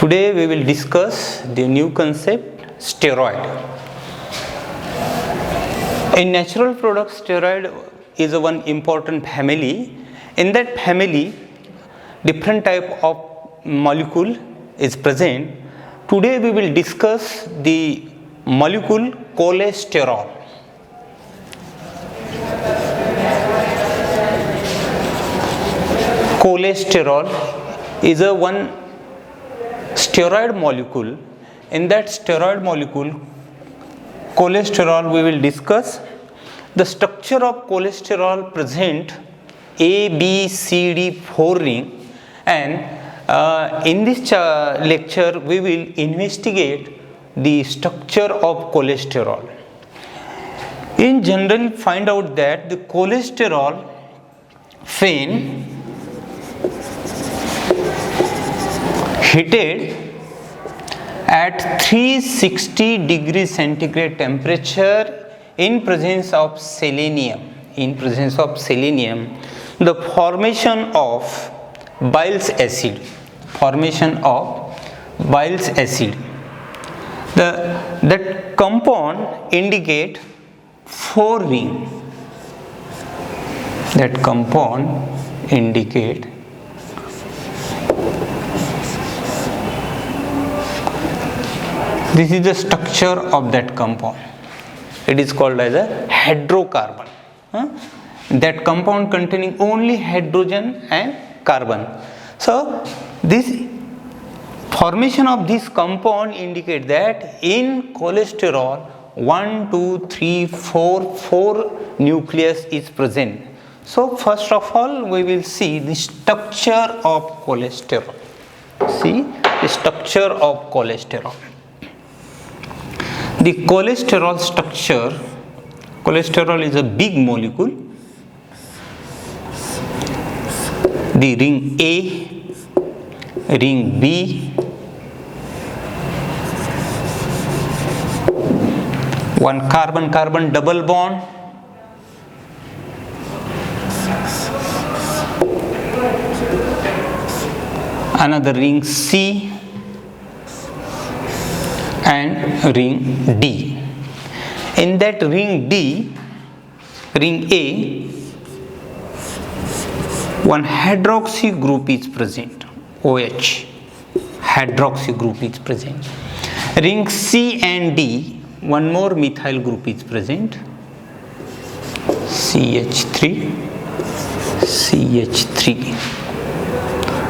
Today we will discuss the new concept steroid. In natural products, steroid is one important family. In that family, different type of molecule is present. Today we will discuss the molecule cholesterol. Cholesterol is one steroid molecule. In that steroid molecule, cholesterol, we will discuss the structure of cholesterol present A, B, C, D, 4 ring, and in this lecture we will investigate the structure of cholesterol. In general, find out that the cholesterol fin heated at 360 degrees centigrade temperature in presence of selenium. In presence of selenium, the formation of bile acid. Formation of bile acid. That compound indicate 4 ring. That compound indicate this is the structure of that compound. It is called as a hydrocarbon. That compound containing only hydrogen and carbon. So this formation of this compound indicate that in cholesterol 1, 2, 3, 4 nucleus is present. So first of all we will see the structure of cholesterol. See the structure of cholesterol. The cholesterol structure, cholesterol is a big molecule. The ring A, ring B, one carbon-carbon double bond, another ring C, and ring D. In that ring D, ring A, one hydroxy group is present, OH, hydroxy group is present. Ring C and D, one more methyl group is present, CH3, CH3.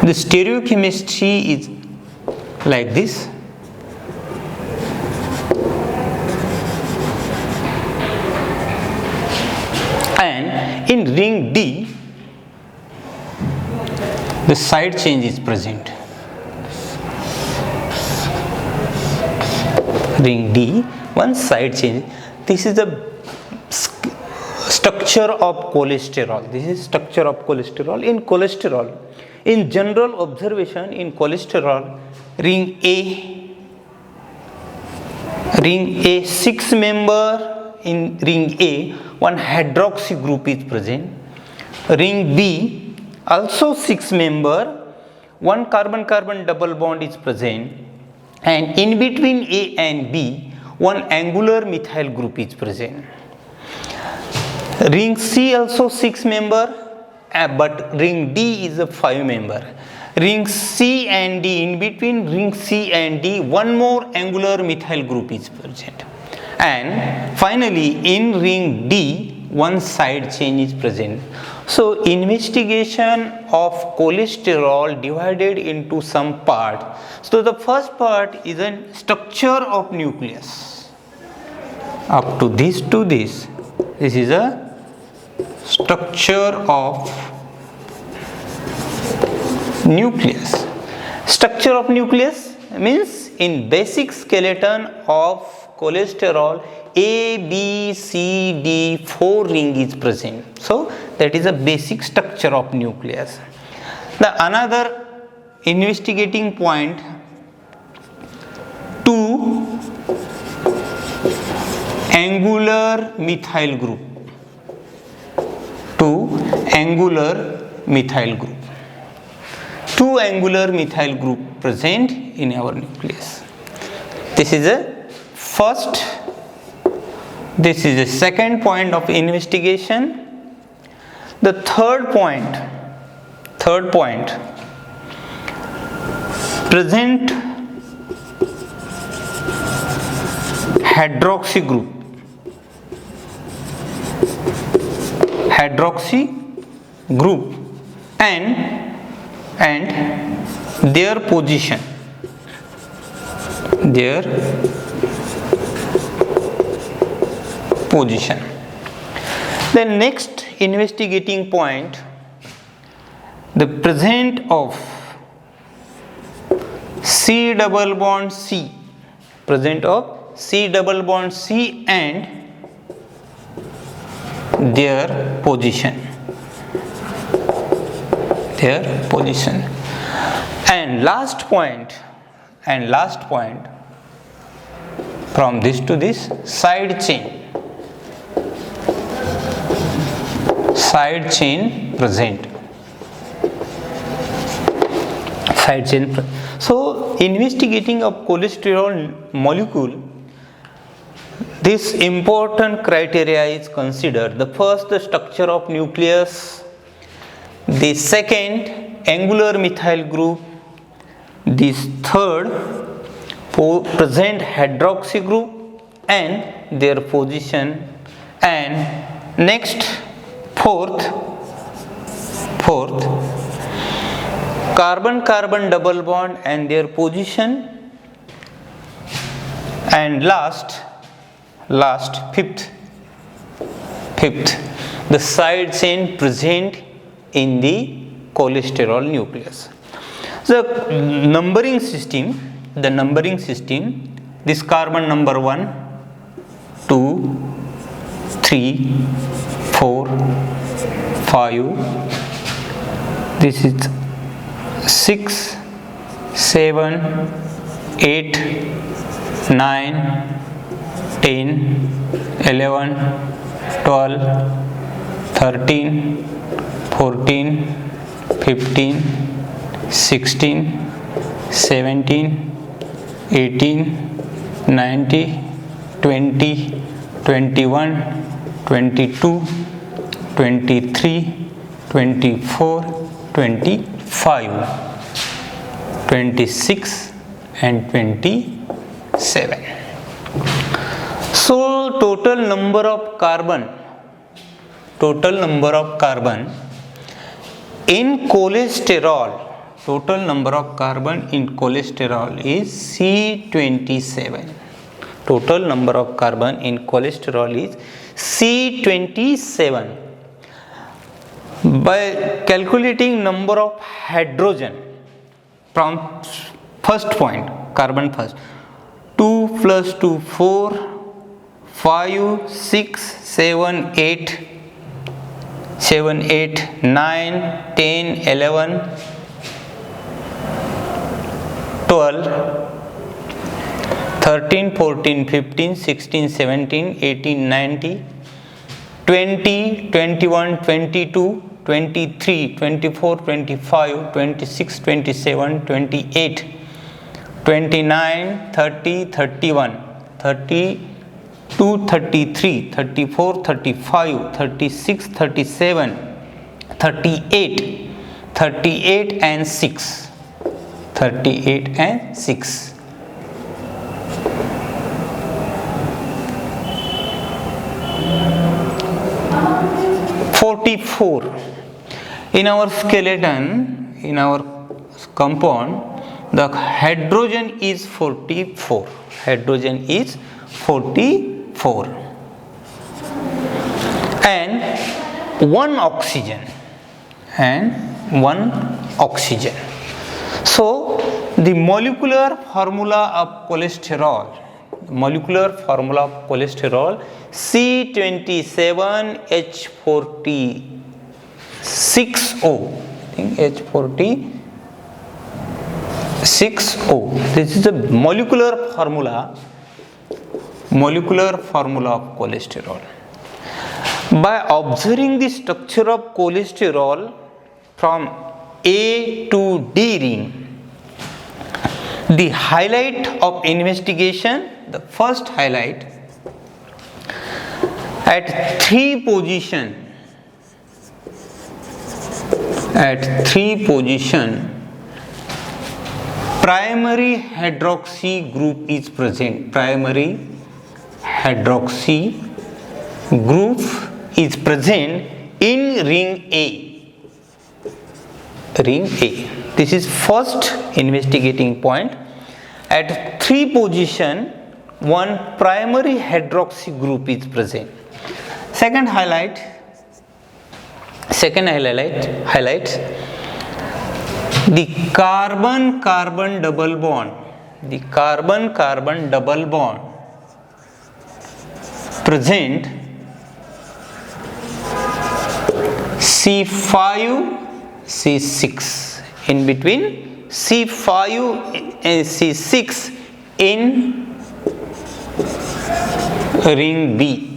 The stereochemistry is like this. And in ring D, the side chain is present. Ring D, one side chain. This is the structure of cholesterol. This is structure of cholesterol. In cholesterol, in general observation in cholesterol, ring A 6 member. In ring A, one hydroxy group is present. Ring B, also 6 member, one carbon-carbon double bond is present. And in between A and B, one angular methyl group is present. Ring C also 6 member, but ring D is a 5 member. Ring C and D, in between ring C and D, one more angular methyl group is present. And finally in ring D, one side chain is present. So investigation of cholesterol divided into some part. So the first part is a structure of nucleus. Up to this this is a structure of nucleus. Structure of nucleus means in basic skeleton of cholesterol A, B, C, D, 4 ring is present. So that is a basic structure of nucleus. The another investigating point, 2 angular methyl group. 2 angular methyl group. 2 angular methyl group present in our nucleus. This is a first. This is the second point of investigation. The third point, present hydroxy group and their position. The next investigating point, the presence of C double bond C and their position. And last point from this to this, side chain present. So investigating of cholesterol molecule, this important criteria is considered. The first, the structure of nucleus. The second, angular methyl group. This third, present hydroxy group and their position. And next, fourth, carbon-carbon double bond and their position. And last, fifth, the side chain present in the cholesterol nucleus. The numbering system, this carbon number 1, 2, 3, 4, 5, this is 6, 7, 8, 9, 10, 11, 12, 13, 14, 15, 16, 17, 18, 19, 20, 21, 22, 23, 24, 25, 26 and 27. So total number of carbon in cholesterol, is C27. Total number of carbon in cholesterol is C27. By calculating number of hydrogen from first point, carbon first, 2 plus 2, 4, 5, 6, 7, 8, 9, 10, 11, 12, 13, 14, 15, 16, 17, 18, 19, 20, 21, 22, 23, 24, 25, 26, 27, 28, 29, 30, 31, 32, 33, 34, 35, 36, 37, 38 and 6. 44. In our skeleton, in our compound, the hydrogen is 44. And one oxygen. So the molecular formula of cholesterol, C27H46O. This is the molecular formula of cholesterol. By observing the structure of cholesterol from A to D ring, The highlight of investigation, the first highlight, at three position, primary hydroxy group is present. Primary hydroxy group is present in ring A. Ring A. This is first investigating point. At three position, one primary hydroxy group is present. Second highlight the carbon-carbon double bond. The carbon-carbon double bond present C5, C6, in between C5 and C6 in ring B.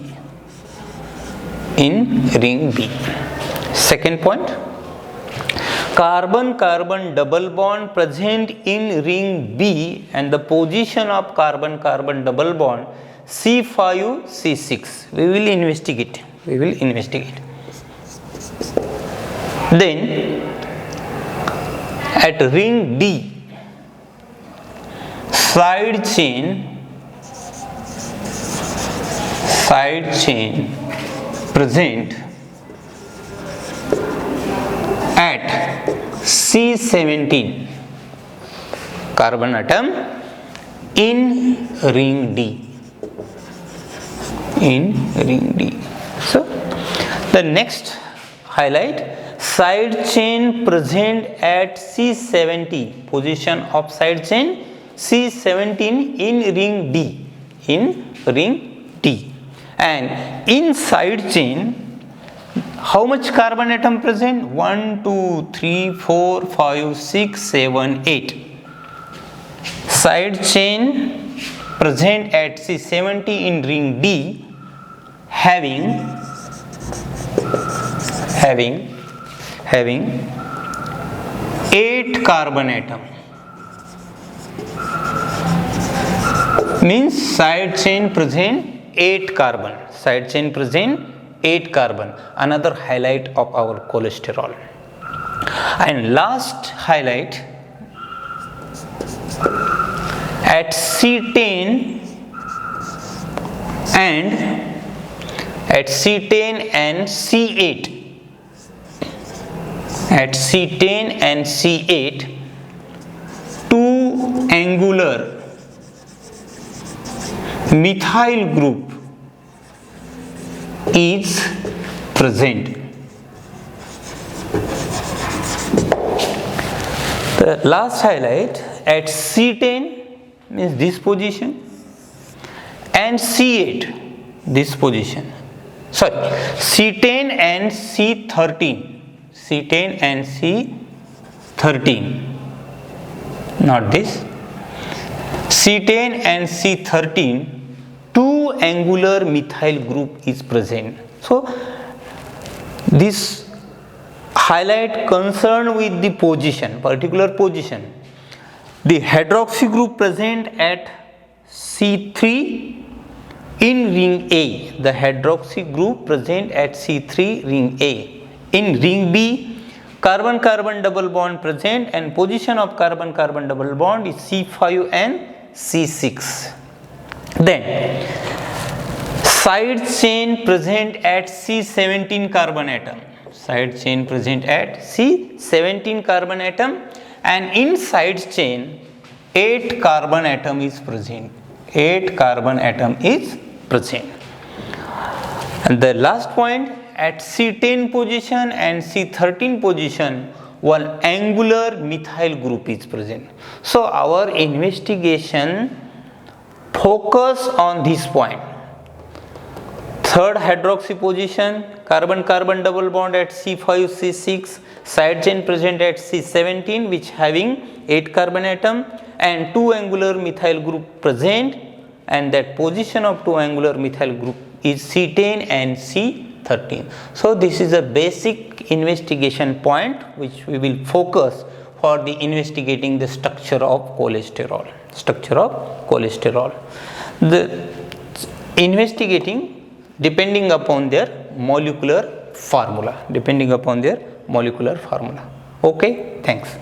Second point, carbon-carbon double bond present in ring B and the position of carbon-carbon double bond C5, C6. We will investigate. Then at ring D, side chain present at C17 carbon atom in ring D. So the next highlight, side chain present at C70, position of side chain C17 in ring D. And in side chain, how much carbon atom present? 1, 2, 3, 4, 5, 6, 7, 8. Side chain present at C70 in ring D having 8 carbon atom. Means side chain present 8 carbon. Another highlight of our cholesterol. And last highlight, at C10 and C8. At C10 and C8, two angular methyl group is present. The last highlight, at C10 means this position and C8 this position. Sorry, C10 and C13. Not this. C10 and C13, two angular methyl group is present. So this highlight concern with the position, particular position. The hydroxy group present at C3 in ring A. The hydroxy group present at C3 ring A. In ring B, carbon-carbon double bond present and position of carbon-carbon double bond is C5 and C6. Then side chain present at C17 carbon atom. And in side chain 8 carbon atom is present. And the last point, at C10 position and C13 position, one angular methyl group is present. So our investigation focus on this point. Third hydroxy position, carbon-carbon double bond at C5, C6, side chain present at C17 which having 8 carbon atom and two angular methyl group present, and that position of two angular methyl group is C10 and C13. So this is a basic investigation point which we will focus for the investigating the structure of cholesterol. The investigating depending upon their molecular formula. Okay, thanks.